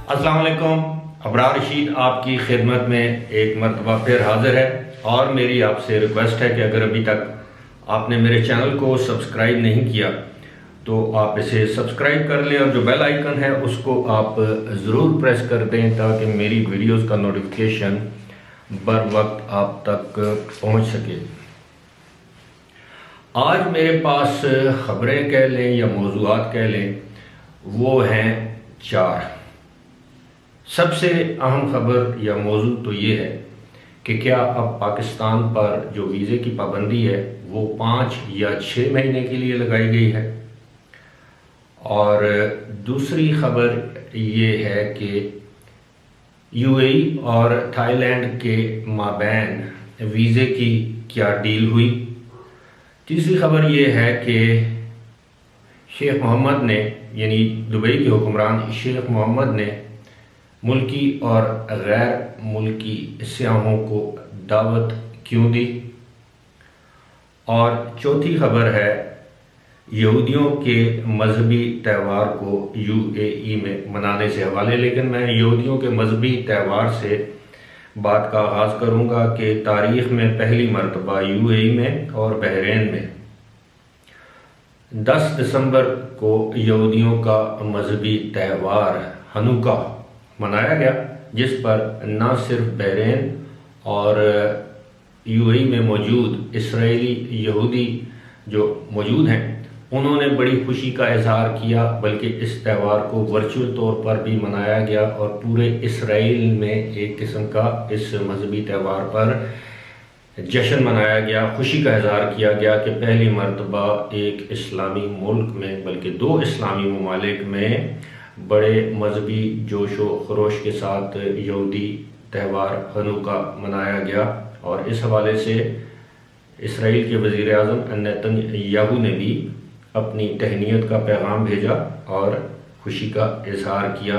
अस्सलाम वालेकुम। अबरार रशीद आपकी खिदमत में एक मरतबा फिर हाजिर है और मेरी आपसे रिक्वेस्ट है कि अगर अभी तक आपने मेरे चैनल को सब्सक्राइब नहीं किया तो आप इसे सब्सक्राइब कर लें और जो बेल आइकन है उसको आप ज़रूर प्रेस कर दें ताकि मेरी वीडियोस का नोटिफिकेशन बर वक्त आप तक पहुंच सके। आज मेरे पास ख़बरें कह लें या मौज़ूआत कह लें, वो हैं 4। सबसे अहम खबर या मौजू तो ये है कि क्या अब पाकिस्तान पर जो वीज़े की पाबंदी है वो 5 या 6 महीने के लिए लगाई गई है। और दूसरी खबर ये है कि यूएई और थाईलैंड के माबैन वीज़े की क्या डील हुई। तीसरी खबर ये है कि शेख मोहम्मद ने यानी दुबई के हुक्मरान शेख मोहम्मद ने मुल्की और गैर मुल्की सयाहों को दावत क्यों दी। और चौथी खबर है यहूदियों के मजहबी त्यौहार को यूएई में मनाने से हवाले। लेकिन मैं यहूदियों के मजहबी त्यौहार से बात का आगाज़ करूँगा कि तारीख़ में पहली मरतबा यूएई में और बहरीन में 10 दिसंबर को यहूदियों का मजहबी त्यौहार हनुका मनाया गया, जिस पर न सिर्फ बहरीन और यूएई में मौजूद इसराइली यहूदी जो मौजूद हैं उन्होंने बड़ी खुशी का इजहार किया, बल्कि इस त्यौहार को वर्चुअल तौर पर भी मनाया गया और पूरे इसराइल में एक किस्म का इस मजहबी त्यौहार पर जश्न मनाया गया। खुशी का इजहार किया गया कि पहली मरतबा एक इस्लामी मुल्क में, बल्कि 2 इस्लामी ममालिक में बड़े मजहबी जोश व खरोश के साथ यहूदी त्यौहार हनुका मनाया गया। और इस हवाले से इसराइल के वज़ीर आज़म नेतन्याहू ने भी अपनी तहनीत का पैगाम भेजा और खुशी का इजहार किया।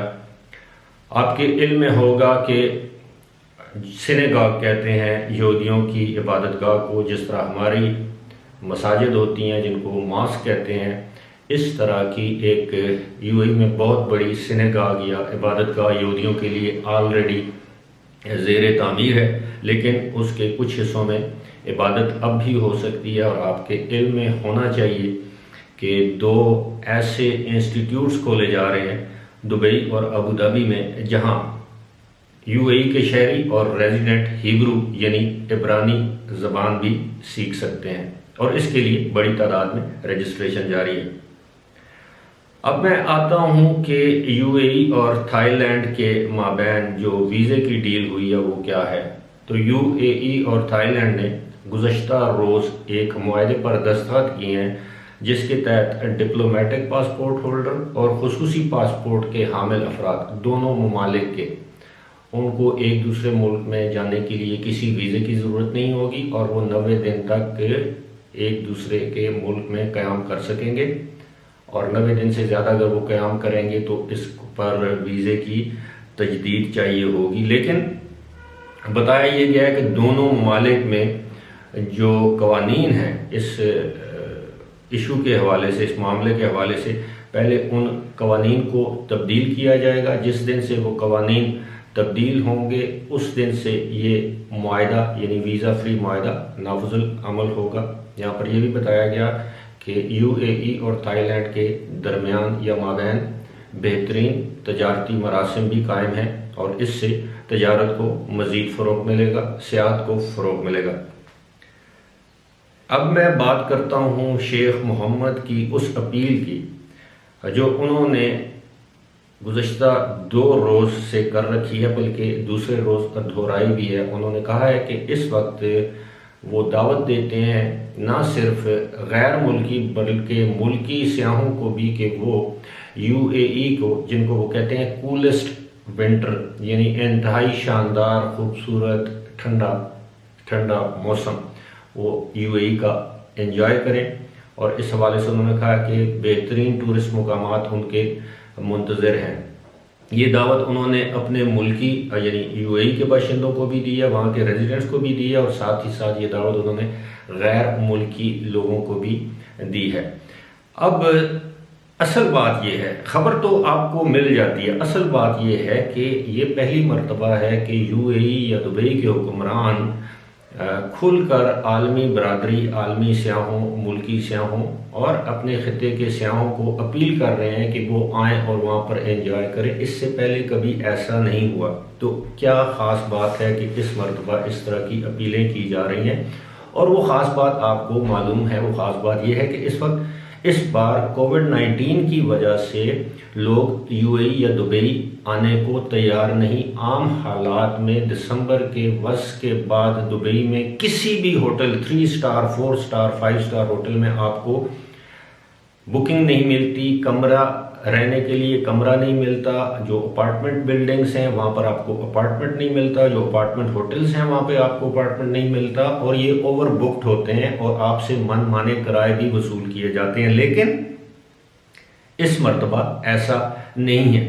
आपके इल्म में होगा कि सिनेगाग कहते हैं यहूदियों की इबादतगाह को, जिस तरह हमारी मसाजिद होती हैं जिनको मॉस्क कहते हैं, इस तरह की एक यूएई में बहुत बड़ी सिनेगाग या इबादतगाह यहूदियों के लिए ऑलरेडी ज़ेर तामीर है। लेकिन उसके कुछ हिस्सों में इबादत अब भी हो सकती है। और आपके इल्म में होना चाहिए कि 2 ऐसे इंस्टीट्यूट्स खोले जा रहे हैं दुबई और अबू धाबी में, जहां यूएई के शहरी और रेजिडेंट हिब्रू यानी इब्रानी ज़बान भी सीख सकते हैं और इसके लिए बड़ी तादाद में रजिस्ट्रेशन जारी है। अब मैं आता हूं कि यूएई और थाईलैंड के माबैन जो वीज़े की डील हुई है वो क्या है। तो यूएई और थाईलैंड ने गुज़श्ता रोज़ एक मुआहदे पर दस्तखत किए हैं, जिसके तहत डिप्लोमेटिक पासपोर्ट होल्डर और खुसूसी पासपोर्ट के हामिल अफराद दोनों ममालिक के उनको एक दूसरे मुल्क में जाने के लिए किसी वीज़े की ज़रूरत नहीं होगी और वो 90 दिन तक एक दूसरे के मुल्क में क़याम कर सकेंगे। और 90 दिन से ज़्यादा अगर वो क़याम करेंगे तो इस पर वीज़े की तजदीद चाहिए होगी। लेकिन बताया ये गया है कि दोनों ममालिक में जो कवानीन हैं इस इशू के हवाले से, इस मामले के हवाले से, पहले उन कवानीन को तब्दील किया जाएगा। जिस दिन से वो कवानीन तब्दील होंगे उस दिन से ये मुआहदा यानी वीज़ा फ्री मुआहदा नाफिजुल अमल होगा। यहाँ पर यह भी बताया गया कि यूएई और थाईलैंड के दरमियान या माबैन बेहतरीन तजारती मरासिम भी कायम हैं और इससे तजारत को मज़ीद फ़रोग़ मिलेगा, सियाहत को फ़रोग़ मिलेगा। अब मैं बात करता हूँ शेख मोहम्मद की उस अपील की जो उन्होंने गुज़श्ता 2 रोज़ से कर रखी है, बल्कि दूसरे रोज़ पर दोहराई भी है। उन्होंने कहा है कि इस वक्त वो दावत देते हैं ना सिर्फ गैर मुल्की बल्कि मुल्की सयाहों को भी कि वो यूएई को, जिनको वो कहते हैं कूलेस्ट विंटर यानी इंतहाई शानदार खूबसूरत ठंडा मौसम, वो यूएई का एंजॉय करें। और इस हवाले से उन्होंने कहा कि बेहतरीन टूरिस्ट मुकामात उनके मुंतज़िर हैं। ये दावत उन्होंने अपने मुल्की यानी यूएई के बाशिंदों को भी दी है, वहाँ के रेजिडेंट्स को भी दी है और साथ ही साथ ये दावत उन्होंने गैर मुल्की लोगों को भी दी है। अब असल बात यह है, खबर तो आपको मिल जाती है, असल बात यह है कि ये पहली मर्तबा है कि यूएई या दुबई के हुक्मरान खुलकर आलमी बरादरी, आलमी सयाहों, मुल्की सयाहों और अपने खिते के सयाहों को अपील कर रहे हैं कि वो आएँ और वहाँ पर एंजॉय करें। इससे पहले कभी ऐसा नहीं हुआ, तो क्या ख़ास बात है कि इस मर्तबा इस तरह की अपीलें की जा रही हैं। और वो ख़ास बात आपको मालूम है, वो ख़ास बात यह है कि इस बार कोविड-19 की वजह से लोग यूएई या दुबई आने को तैयार नहीं। आम हालात में दिसंबर के वस के बाद दुबई में किसी भी hotel, 3 star, 4 star, 5 star hotel में आपको बुकिंग नहीं मिलती, कमरा रहने के लिए कमरा नहीं मिलता। जो अपार्टमेंट बिल्डिंग्स हैं वहाँ पर आपको अपार्टमेंट नहीं मिलता, जो अपार्टमेंट होटल्स हैं वहाँ पे आपको अपार्टमेंट नहीं मिलता, और ये ओवर बुक्ड होते हैं और आपसे मनमाने किराए भी वसूल किए जाते हैं। लेकिन इस मर्तबा ऐसा नहीं है।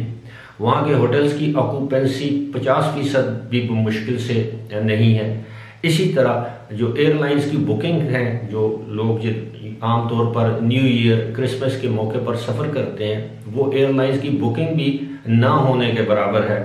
वहाँ के होटल्स की ऑक्यूपेंसी 50% भी मुश्किल से नहीं है। इसी तरह जो एयरलाइंस की बुकिंग हैं, जो लोग आमतौर पर न्यू ईयर, क्रिसमस के मौके पर सफ़र करते हैं, वो एयरलाइंस की बुकिंग भी ना होने के बराबर है।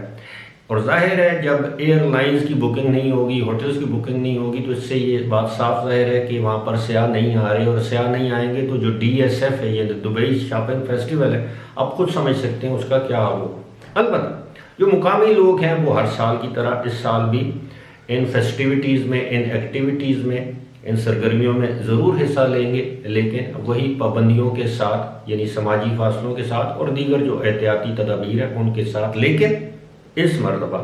और जाहिर है जब एयरलाइंस की बुकिंग नहीं होगी, होटल्स की बुकिंग नहीं होगी, तो इससे ये बात साफ जाहिर है कि वहाँ पर सयाह नहीं आ रहे, और सयाह नहीं आएंगे तो जो DSF है, ये दुबई शॉपिंग फेस्टिवल है, आप खुद समझ सकते हैं उसका क्या हाल हो। अलबत्ता जो मुकामी लोग हैं वो हर साल की तरह इस साल भी इन फेस्टिविटीज़ में, इन एक्टिविटीज़ में, इन सरगर्मियों में ज़रूर हिस्सा लेंगे, लेकिन वही पाबंदियों के साथ, यानी समाजी फासलों के साथ और दीगर जो एहतियाती तदाबीर हैं उनके साथ। लेकिन इस मरतबा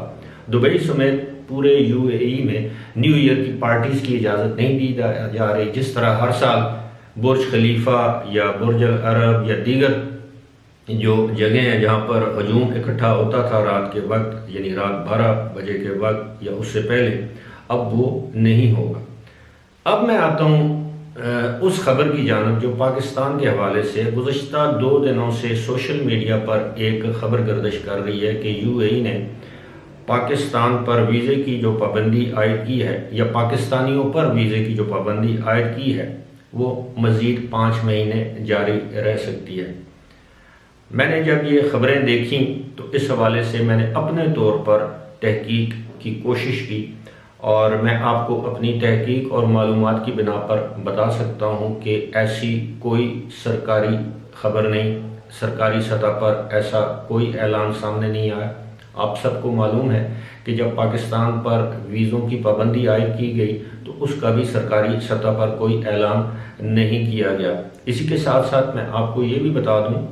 दुबई समेत पूरे यूएई में न्यू ईयर की पार्टीज़ की इजाज़त नहीं दी जा रही। जिस तरह हर साल बुर्ज खलीफा या बुर्ज अल अरब या दीगर जो जगह हैं जहाँ पर हजूम इकट्ठा होता था रात के वक्त, यानी रात 12 बजे के वक्त या उससे पहले, अब वो नहीं होगा। अब मैं आता हूँ उस खबर की जानब जो पाकिस्तान के हवाले से गुज़श्ता 2 दिनों से सोशल मीडिया पर एक खबर गर्दिश कर रही है कि यूएई ने पाकिस्तान पर वीज़े की जो पाबंदी आयद की है, या पाकिस्तानियों पर वीज़े की जो पाबंदी आयद की है, वो मज़ीद 5 महीने जारी रह सकती है। मैंने जब ये खबरें देखी तो इस हवाले से मैंने अपने तौर पर तहकीक की कोशिश की, और मैं आपको अपनी तहकीक और मालूमात की बिना पर बता सकता हूँ कि ऐसी कोई सरकारी खबर नहीं, सरकारी सतह पर ऐसा कोई ऐलान सामने नहीं आया। आप सबको मालूम है कि जब पाकिस्तान पर वीज़ों की पाबंदी आयद की गई तो उसका भी सरकारी सतह पर कोई ऐलान नहीं किया गया। इसी के साथ साथ मैं आपको ये भी बता दूँ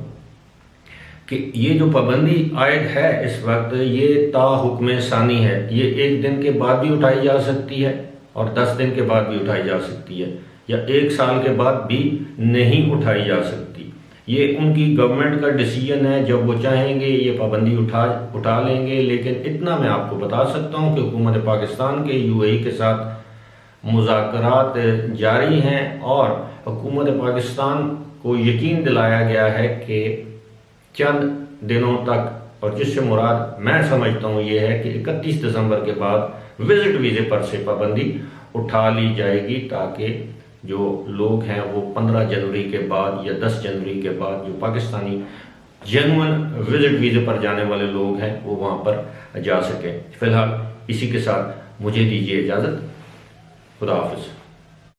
कि ये जो पाबंदी आयद है इस वक्त, ये ता हुक्म सानी है। ये 1 दिन के बाद भी उठाई जा सकती है और 10 दिन के बाद भी उठाई जा सकती है, या 1 साल के बाद भी नहीं उठाई जा सकती। ये उनकी गवर्नमेंट का डिसीजन है, जब वो चाहेंगे ये पाबंदी उठा लेंगे। लेकिन इतना मैं आपको बता सकता हूँ कि हुकूमत पाकिस्तान के यूएई के साथ मुज़ाकरात जारी हैं, और हुकूमत पाकिस्तान को यकीन दिलाया गया है कि चंद दिनों तक, और जिससे मुराद मैं समझता हूँ ये है कि 31 दिसंबर के बाद विजिट वीज़े पर से पाबंदी उठा ली जाएगी, ताकि जो लोग हैं वो 15 जनवरी के बाद या 10 जनवरी के बाद जो पाकिस्तानी जेन्युइन विजिट वीज़े पर जाने वाले लोग हैं वो वहाँ पर जा सकें। फ़िलहाल इसी के साथ मुझे दीजिए इजाज़त। खुदा हाफिज़।